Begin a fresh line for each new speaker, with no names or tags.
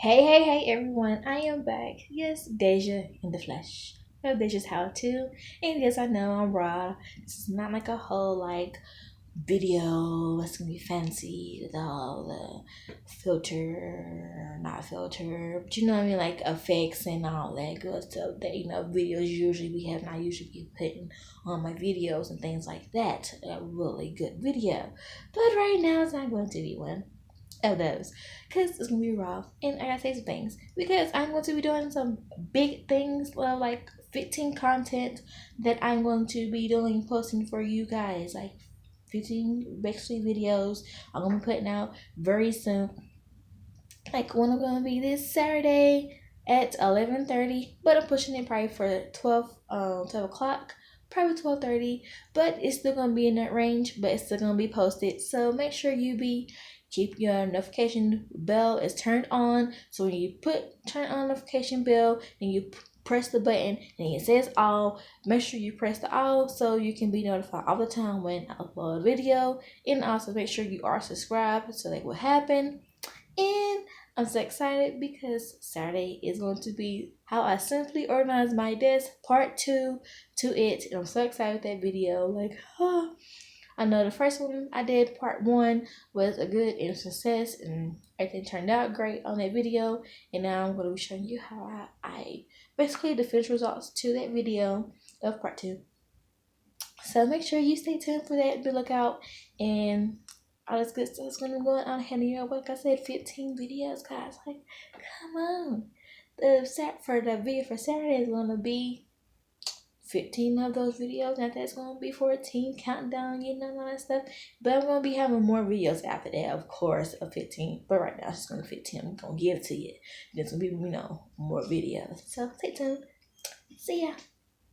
Hey everyone, I am back. Yes, Deja in the flesh. Of Deja's How To. And yes, I know I'm raw. This is not like a whole video that's gonna be fancy with all the filter, not filter, but you know what I mean, like effects and all that good stuff that videos usually we have. And I usually be putting on my videos and things like that. A really good video. But right now it's not going to be one of those because it's gonna be raw and I gotta say some things because I'm going to be doing some big things, like 15 content that I'm going to be doing, posting for you guys, like 15 basically videos I'm gonna be putting out very soon. Like one I'm gonna be this Saturday at 11:30, but I'm pushing it probably for 12 o'clock, probably 12:30, but it's still gonna be in that range, but it's still gonna be posted. So make sure you keep your notification bell is turned on. So when you turn on notification bell and you press the button and it says all, make sure you press the all so you can be notified all the time when I upload a video. And also make sure you are subscribed so that will happen. And I'm so excited because Saturday is going to be how I simply organize my desk, part 2 to it. And I'm so excited with that video. I know the first one I did, part 1, was a good and success, and everything turned out great on that video. And now I'm going to be showing you how I basically the finished results to that video of part 2. So make sure you stay tuned for that. Be lookout, and all this good stuff is gonna go on ahead of you. Like I said, 15 videos, guys. Like, come on. For the video for Saturday is gonna be 15 of those videos. Now that's gonna be 14 countdown, all that stuff. But I'm gonna be having more videos after that, of course, of 15. But right now it's just gonna be 15. I'm gonna give it to you. There's gonna be, more videos. So stay tuned. See ya.